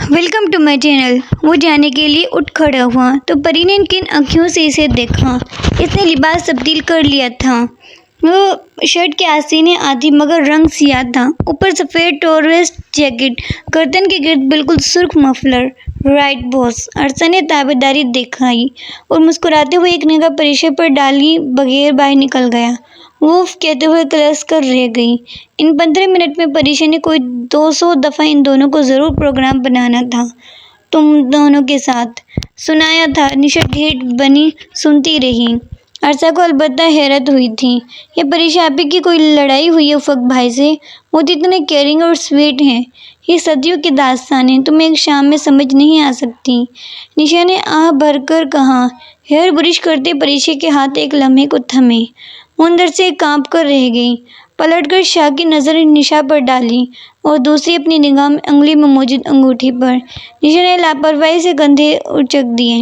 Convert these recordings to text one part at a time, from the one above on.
Welcome to my channel. وہ جانے کے لیے اٹھ کھڑا ہوا تو پری نے کن آنکھوں سے اسے دیکھا۔ اس نے لباس تبدیل کر لیا تھا۔ وہ شرٹ کے آستینے آدھی مگر رنگ سیاہ تھا، اوپر سفید ٹورویسٹ جیکٹ، گردن کے گرد بالکل سرخ مفلر۔ رائٹ باس، عرصہ نے تابعداری دکھائی اور مسکراتے ہوئے ایک نگاہ پریشا پر ڈالی بغیر باہر نکل گیا۔ وہ اف کہتے ہوئے کلس کر رہ گئی۔ ان 15 منٹ میں پریشا نے کوئی 200 دفعہ ان دونوں کو ضرور پروگرام بنانا تھا، تم دونوں کے ساتھ سنایا تھا۔ نشا ڈھیٹ بنی سنتی رہی۔ عرصہ کو البتہ حیرت ہوئی تھی۔ یہ پریشا آپی کی کوئی لڑائی ہوئی ہے افق بھائی سے؟ وہ تو اتنے کیئرنگ اور سویٹ ہیں۔ یہ صدیوں کی داستان ہے، تمہیں ایک شام میں سمجھ نہیں آ سکتی؟ نشا نے آہ بھر کر کہا۔ ہیئر برش کرتے پریشا کے ہاتھ ایک لمحے کو تھمے۔ وہ اندر سے کانپ کر رہ گئی۔ پلٹ کر شاہ کی نظر نشا پر ڈالی اور دوسری اپنی نگاہ میں انگلی میں موجود انگوٹھی پر۔ نشا نے لاپرواہی سے کندھے اچک دیے۔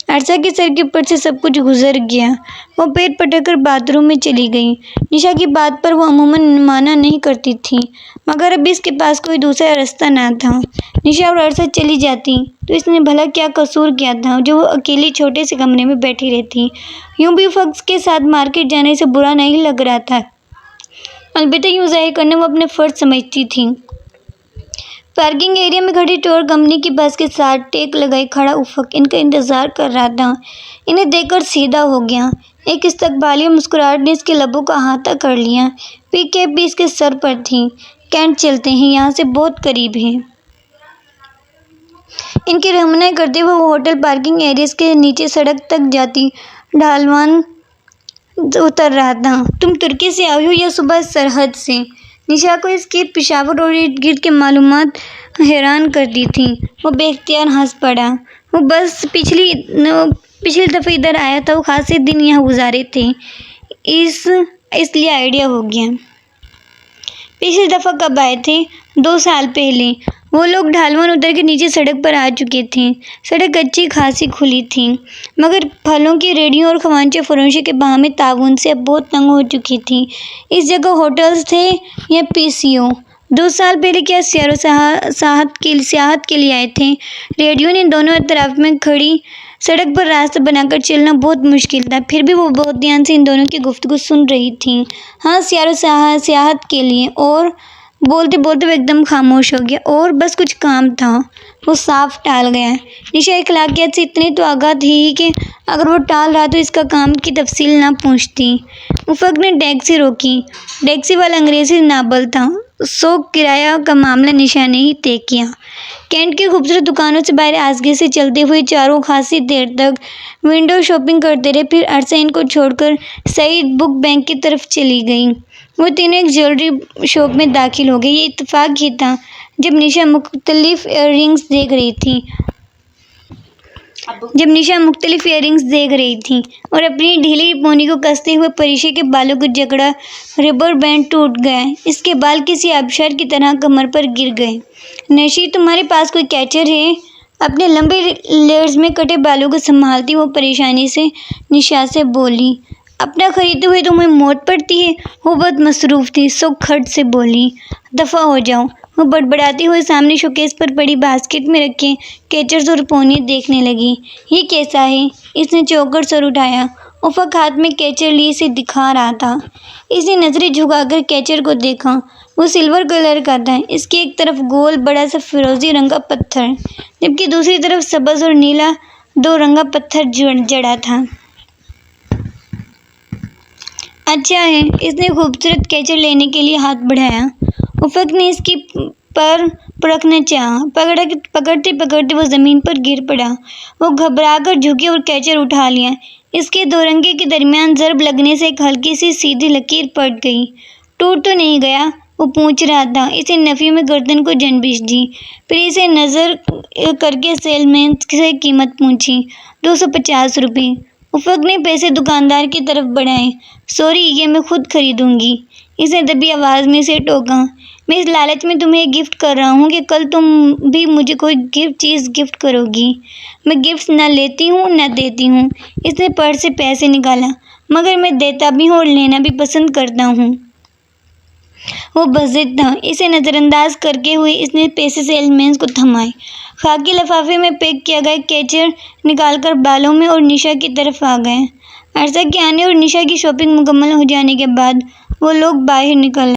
عرصہ کے سر کے اوپر سے سب کچھ گزر گیا۔ وہ پیر پٹک کر باتھ روم میں چلی گئی۔ نشا کی بات پر وہ عموماً مانا نہیں کرتی تھی، مگر اب اس کے پاس کوئی دوسرا راستہ نہ تھا۔ نشا اور عرصہ چلی جاتی تو اس نے بھلا کیا قصور کیا تھا جو وہ اکیلی چھوٹے سے کمرے میں بیٹھی رہتی؟ یوں بھی افق کے ساتھ مارکیٹ جانے سے برا نہیں لگ رہا تھا، البتہ یوں ظاہر کرنا وہ اپنا فرض سمجھتی تھی۔ پارکنگ ایریا میں کھڑی ٹور کمپنی کی بس کے ساتھ ٹیک لگائے کھڑا افق ان کا انتظار کر رہا تھا۔ انہیں دیکھ کر سیدھا ہو گیا۔ ایک استقبالیہ مسکراہٹ نے اس کے لبوں کا احاطہ کر لیا۔ پی کیپ بھی اس کے سر پر تھی۔ کینٹ چلتے ہیں، یہاں سے بہت قریب ہے۔ ان کی رہنمائی کرتے ہوئے وہ ہوٹل پارکنگ ایریاز کے نیچے سڑک تک جاتی ڈھلوان اتر رہا تھا۔ تم ترکی سے آئی ہو یا صوبہ سرحد سے؟ نشا کو اس کے پشاور اور ارد گرد کی معلومات حیران کرتی تھیں۔ وہ بے اختیار ہنس پڑا۔ وہ بس پچھلی دفعہ ادھر آیا تھا، وہ خاصے دن یہاں گزارے تھے، اس لیے آئیڈیا ہو گیا۔ پچھلی دفعہ کب آئے تھے؟ 2 سال پہلے۔ وہ لوگ ڈھلوان اتر کے نیچے سڑک پر آ چکے تھے۔ سڑک اچھی خاصی کھلی تھی، مگر پھلوں کی ریہڑیوں اور خوانچہ فروشوں کے باہمی تعاون سے اب بہت تنگ ہو چکی تھی۔ اس جگہ ہوٹلز تھے یا پی سی او؟ 2 سال پہلے کیا سیر و سیاحت کے لیے آئے تھے؟ ریہڑیوں نے دونوں اطراف میں کھڑی سڑک پر راستہ بنا کر چلنا بہت مشکل تھا، پھر بھی وہ بہت دھیان سے ان دونوں کی گفتگو سن رہی تھی۔ ہاں، سیر و سیاحت کے لیے۔ اور بولتے بولتے وہ ایک دم خاموش ہو گیا۔ اور بس کچھ کام تھا۔ وہ صاف ٹال گیا۔ نشا اخلاقیات سے اتنی تو آگاہ تھی ہی کہ اگر وہ ٹال رہا تو اس کا کام کی تفصیل نہ پوچھتی۔ افق نے ٹیکسی روکی۔ ٹیکسی والا انگریزی نابل تھا۔ 100 کرایہ کا معاملہ نشا نے ہی طے کیا۔ کینٹ کی خوبصورت دکانوں سے باہر آہستگی سے چلتے ہوئے چاروں خاصی دیر تک ونڈو شاپنگ کرتے رہے، پھر عرصہ ان کو چھوڑ کر سعید بک بینک کی طرف چلی گئی۔ وہ تینوں ایک جیولری شاپ میں داخل ہو گئے۔ یہ اتفاق ہی تھا۔ جب نشا مختلف ایئر رنگز دیکھ رہی تھی اور اپنی ڈھیلی پونی کو کستے ہوئے پریشا کے بالوں کو جکڑا، ربر بینڈ ٹوٹ گیا۔ اس کے بال کسی آبشار کی طرح کمر پر گر گئے۔ نشی، تمہارے پاس کوئی کیچر ہے؟ اپنے لمبے لیئرز میں کٹے بالوں کو سنبھالتی وہ پریشانی سے نشا سے بولی۔ اپنا خریدتے ہوئے تمہیں موت پڑتی ہے؟ وہ بہت مصروف تھی، سو کھٹ سے بولی۔ دفع ہو جاؤ۔ وہ بڑبڑاتے ہوئے سامنے شوکیس پر پڑی باسکٹ میں رکھے کیچرز اور پونی دیکھنے لگی۔ یہ کیسا ہے؟ اس نے چونک کر سر اٹھایا۔ افق ہاتھ میں کیچر لیے اسے دکھا رہا تھا۔ اس نے نظریں جھکا کر کیچر کو دیکھا۔ وہ سلور کلر کا تھا۔ اس کی ایک طرف گول بڑا سا فیروزی رنگ کا پتھر، جبکہ دوسری طرف سبز اور نیلا 2 رنگا پتھر جڑا تھا۔ اچھا ہے۔ اس نے خوبصورت کیچر لینے کے لیے ہاتھ بڑھایا۔ افق نے اس کی پر پرکھنا چاہا۔ پکڑتے پکڑتے وہ زمین پر گر پڑا۔ وہ گھبرا کر جھکی اور کیچر اٹھا لیا۔ اس کے 2 رنگے کے درمیان ضرب لگنے سے ایک ہلکی سی سیدھی لکیر پڑ گئی۔ ٹوٹ تو نہیں گیا؟ وہ پوچھ رہا تھا۔ اس نے نفی میں گردن کو جنبش دی، پھر اسے نظر کر کے سیل مین سے قیمت پوچھی۔ 250 روپے۔ افق نے پیسے دکاندار کی طرف بڑھائے۔ سوری، یہ میں خود خریدوں گی۔ اس نے دبی آواز میں اسے ٹوکا۔ میں اس لالچ میں تمہیں ایک گفٹ کر رہا ہوں کہ کل تم بھی مجھے کوئی چیز گفٹ کرو گی۔ میں گفٹس نہ لیتی ہوں نہ دیتی ہوں۔ اس نے پرس سے پیسے نکالا۔ مگر میں دیتا بھی ہوں اور لینا بھی پسند کرتا ہوں۔ وہ بزدل تھا۔ اسے نظر انداز کرتے ہوئے اس نے پیسے سیلز مین کو تھمائے۔ خاکی لفافے میں پیک کیا گیا کیچر نکال کر بالوں میں اور نشا کی طرف آ گئے۔ عرصہ کے آنے اور نشا کی شاپنگ مکمل ہو جانے کے بعد وہ لوگ باہر نکل